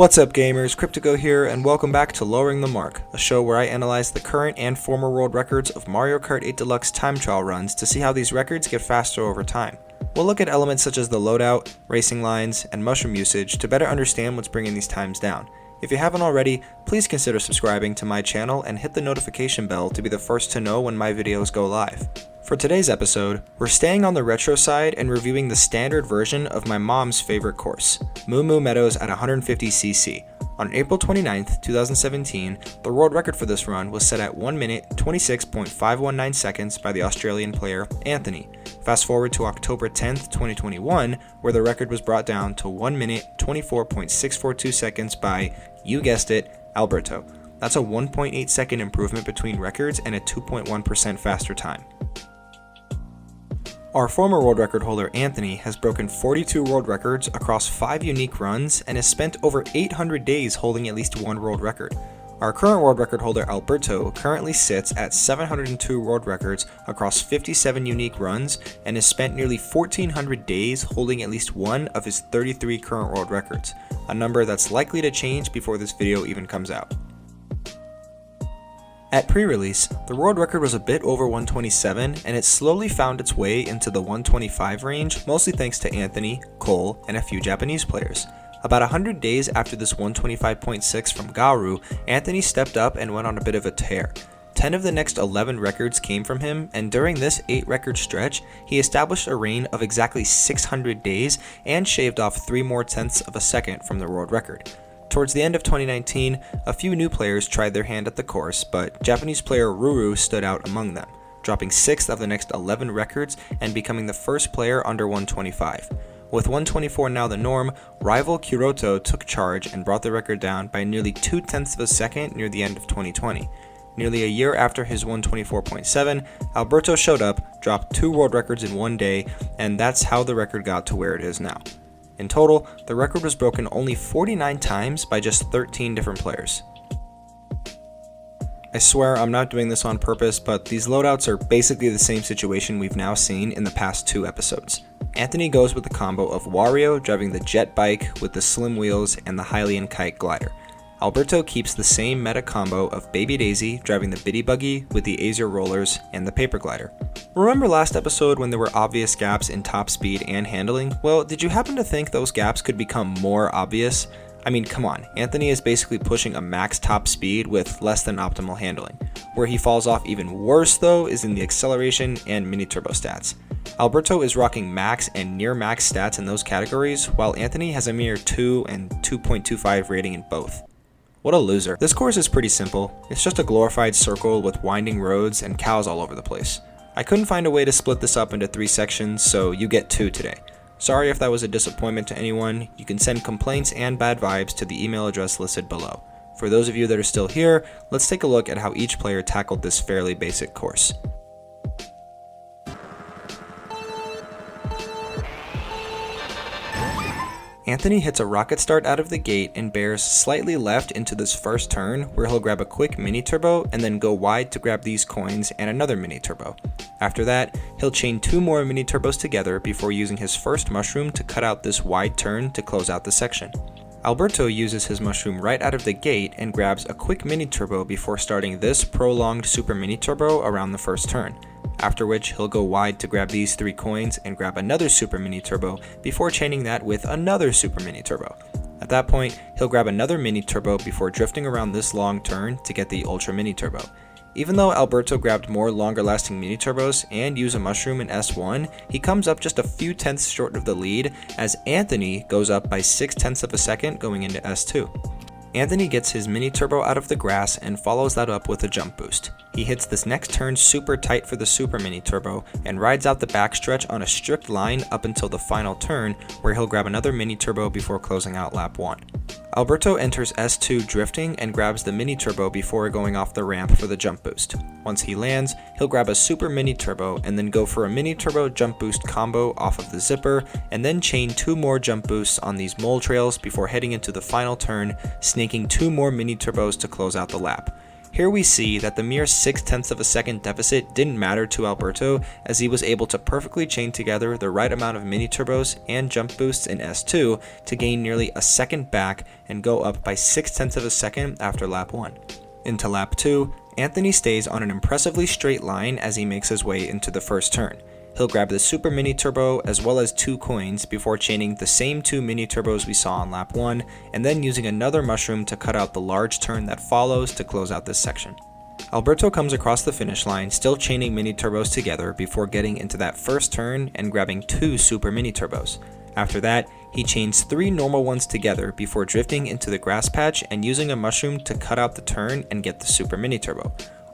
What's up gamers, Cryptico here, and welcome back to Lowering the Mark, a show where I analyze the current and former world records of Mario Kart 8 Deluxe time trial runs to see how these records get faster over time. We'll look at elements such as the loadout, racing lines, and mushroom usage to better understand what's bringing these times down. If you haven't already, please consider subscribing to my channel and hit the notification bell to be the first to know when my videos go live. For today's episode, we're staying on the retro side and reviewing the standard version of my mom's favorite course, Moo Moo Meadows at 150cc. On April 29th, 2017, the world record for this run was set at 1 minute 26.519 seconds by the Australian player Anthony. Fast forward to October 10th, 2021, where the record was brought down to 1 minute 24.642 seconds by, you guessed it, Alberto. That's a 1.8 second improvement between records and a 2.1% faster time. Our former world record holder Anthony has broken 42 world records across 5 unique runs and has spent over 800 days holding at least one world record. Our current world record holder Alberto currently sits at 702 world records across 57 unique runs and has spent nearly 1,400 days holding at least one of his 33 current world records, a number that's likely to change before this video even comes out. At pre-release, the world record was a bit over 127 and it slowly found its way into the 125 range, mostly thanks to Anthony, Cole, and a few Japanese players. About 100 days after this 125.6 from Garu, Anthony stepped up and went on a bit of a tear. 10 of the next 11 records came from him, and during this 8-record stretch, he established a reign of exactly 600 days and shaved off 3 more tenths of a second from the world record. Towards the end of 2019, a few new players tried their hand at the course, but Japanese player Ruru stood out among them, dropping 6th of the next 11 records and becoming the first player under 125. With 124 now the norm, rival Kuroto took charge and brought the record down by nearly 0.2 of a second near the end of 2020. Nearly a year after his 124.7, Alberto showed up, dropped 2 world records in one day, and that's how the record got to where it is now. In total, the record was broken only 49 times by just 13 different players. I swear I'm not doing this on purpose, but these loadouts are basically the same situation we've now seen in the past 2 episodes. Anthony goes with the combo of Wario driving the jet bike with the slim wheels and the Hylian kite glider. Alberto keeps the same meta combo of Baby Daisy driving the Biddy Buggy with the Azier rollers and the paper glider. Remember last episode when there were obvious gaps in top speed and handling? Well, did you happen to think those gaps could become more obvious? I mean, come on, Anthony is basically pushing a max top speed with less than optimal handling. Where he falls off even worse though is in the acceleration and mini turbo stats. Alberto is rocking max and near max stats in those categories, while Anthony has a mere 2 and 2.25 rating in both. What a loser. This course is pretty simple. It's just a glorified circle with winding roads and cows all over the place. I couldn't find a way to split this up into 3 sections, so you get 2 today. Sorry if that was a disappointment to anyone. You can send complaints and bad vibes to the email address listed below. For those of you that are still here, let's take a look at how each player tackled this fairly basic course. Anthony hits a rocket start out of the gate and bears slightly left into this first turn where he'll grab a quick mini turbo and then go wide to grab these coins and another mini turbo. After that, he'll chain 2 more mini turbos together before using his first mushroom to cut out this wide turn to close out the section. Alberto uses his mushroom right out of the gate and grabs a quick mini turbo before starting this prolonged super mini turbo around the first turn. After which he'll go wide to grab these 3 coins and grab another super mini turbo before chaining that with another super mini turbo. At that point, he'll grab another mini turbo before drifting around this long turn to get the ultra mini turbo. Even though Alberto grabbed more longer lasting mini turbos and used a mushroom in S1, he comes up just a few tenths short of the lead as Anthony goes up by 0.6 of a second going into S2. Anthony gets his mini turbo out of the grass and follows that up with a jump boost. He hits this next turn super tight for the super mini turbo and rides out the backstretch on a strict line up until the final turn where he'll grab another mini turbo before closing out lap 1. Alberto enters S2 drifting and grabs the mini turbo before going off the ramp for the jump boost. Once he lands, he'll grab a super mini turbo and then go for a mini turbo jump boost combo off of the zipper and then chain 2 more jump boosts on these mole trails before heading into the final turn, snaking 2 more mini turbos to close out the lap. Here we see that the mere 0.6 of a second deficit didn't matter to Alberto, as he was able to perfectly chain together the right amount of mini turbos and jump boosts in S2 to gain nearly a second back and go up by 0.6 of a second after lap 1. Into lap 2, Anthony stays on an impressively straight line as he makes his way into the first turn. He'll grab the super mini turbo as well as 2 coins before chaining the same 2 mini turbos we saw on lap 1, and then using another mushroom to cut out the large turn that follows to close out this section. Alberto comes across the finish line still chaining mini turbos together before getting into that first turn and grabbing 2 super mini turbos. After that, he chains 3 normal ones together before drifting into the grass patch and using a mushroom to cut out the turn and get the super mini turbo.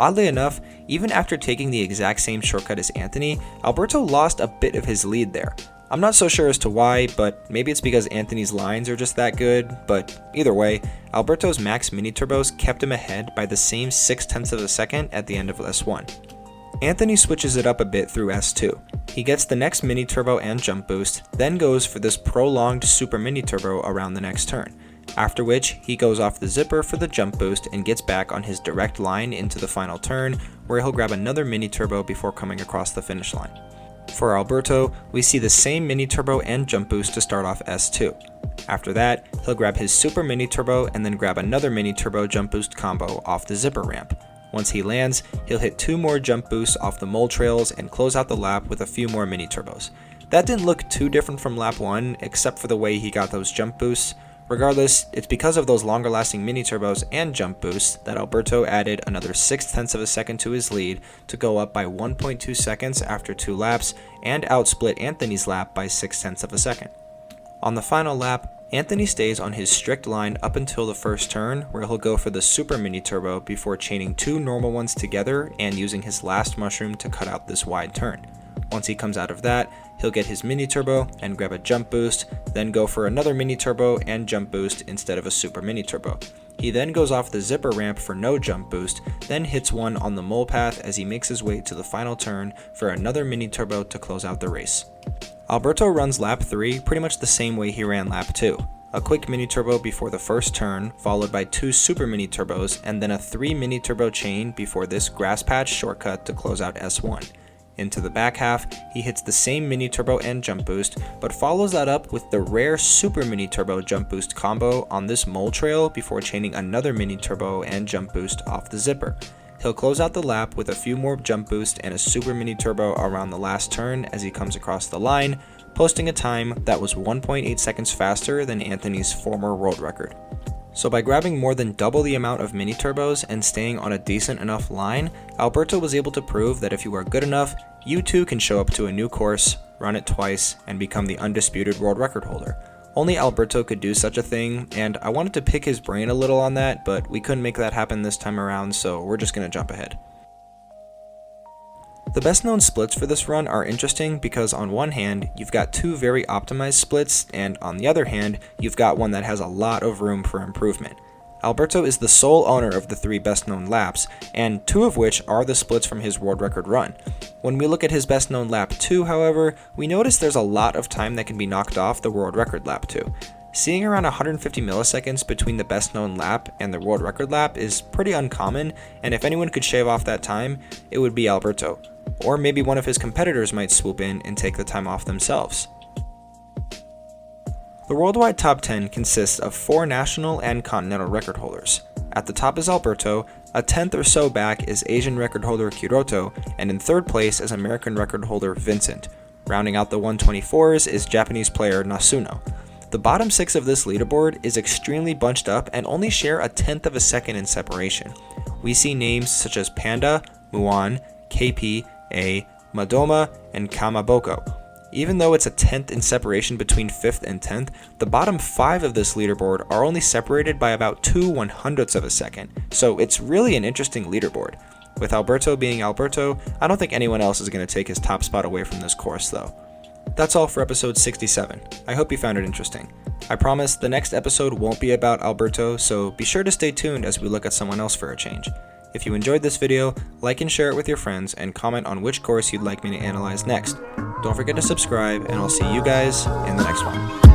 Oddly enough, even after taking the exact same shortcut as Anthony, Alberto lost a bit of his lead there. I'm not so sure as to why, but maybe it's because Anthony's lines are just that good, but either way, Alberto's max mini turbos kept him ahead by the same 0.6 of a second at the end of S1. Anthony switches it up a bit through S2. He gets the next mini turbo and jump boost, then goes for this prolonged super mini turbo around the next turn. After which, he goes off the zipper for the jump boost and gets back on his direct line into the final turn, where he'll grab another mini turbo before coming across the finish line. For Alberto, we see the same mini turbo and jump boost to start off S2. After that, he'll grab his super mini turbo and then grab another mini turbo jump boost combo off the zipper ramp. Once he lands, he'll hit 2 more jump boosts off the mole trails and close out the lap with a few more mini turbos. That didn't look too different from lap 1, except for the way he got those jump boosts. Regardless, it's because of those longer lasting mini turbos and jump boosts that Alberto added another 0.6 of a second to his lead to go up by 1.2 seconds after 2 laps and outsplit Anthony's lap by 0.6 of a second. On the final lap, Anthony stays on his strict line up until the first turn, where he'll go for the super mini turbo before chaining 2 normal ones together and using his last mushroom to cut out this wide turn. Once he comes out of that, he'll get his mini turbo and grab a jump boost, then go for another mini turbo and jump boost instead of a super mini turbo. He then goes off the zipper ramp for no jump boost, then hits one on the mole path as he makes his way to the final turn for another mini turbo to close out the race. Alberto runs lap 3 pretty much the same way he ran lap 2. A quick mini turbo before the first turn, followed by 2 super mini turbos, and then a 3 mini turbo chain before this grass patch shortcut to close out S1. Into the back half, he hits the same mini turbo and jump boost, but follows that up with the rare super mini turbo jump boost combo on this mole trail before chaining another mini turbo and jump boost off the zipper. He'll close out the lap with a few more jump boost and a super mini turbo around the last turn as he comes across the line, posting a time that was 1.8 seconds faster than Anthony's former world record. So by grabbing more than double the amount of mini turbos and staying on a decent enough line, Alberto was able to prove that if you are good enough, you too can show up to a new course, run it twice, and become the undisputed world record holder. Only Alberto could do such a thing, and I wanted to pick his brain a little on that, but we couldn't make that happen this time around, so we're just going to jump ahead. The best known splits for this run are interesting because on one hand, you've got 2 very optimized splits, and on the other hand, you've got one that has a lot of room for improvement. Alberto is the sole owner of the 3 best known laps, and 2 of which are the splits from his world record run. When we look at his best known lap 2, however, we notice there's a lot of time that can be knocked off the world record lap 2. Seeing around 150 milliseconds between the best known lap and the world record lap is pretty uncommon, and if anyone could shave off that time, it would be Alberto. Or maybe one of his competitors might swoop in and take the time off themselves. The worldwide top 10 consists of 4 national and continental record holders. At the top is Alberto, a 10th or so back is Asian record holder Kiroto, and in 3rd place is American record holder Vincent. Rounding out the 124s is Japanese player Nasuno. The bottom 6 of this leaderboard is extremely bunched up and only share a 10th of a second in separation. We see names such as Panda, Muan, KP, Madoma, and Kamaboko. Even though it's a 10th in separation between 5th and 10th, the bottom 5 of this leaderboard are only separated by about 2 100ths of a second, so it's really an interesting leaderboard. With Alberto being Alberto, I don't think anyone else is going to take his top spot away from this course though. That's all for episode 67. I hope you found it interesting. I promise the next episode won't be about Alberto, so be sure to stay tuned as we look at someone else for a change. If you enjoyed this video, like and share it with your friends and comment on which course you'd like me to analyze next. Don't forget to subscribe, and I'll see you guys in the next one.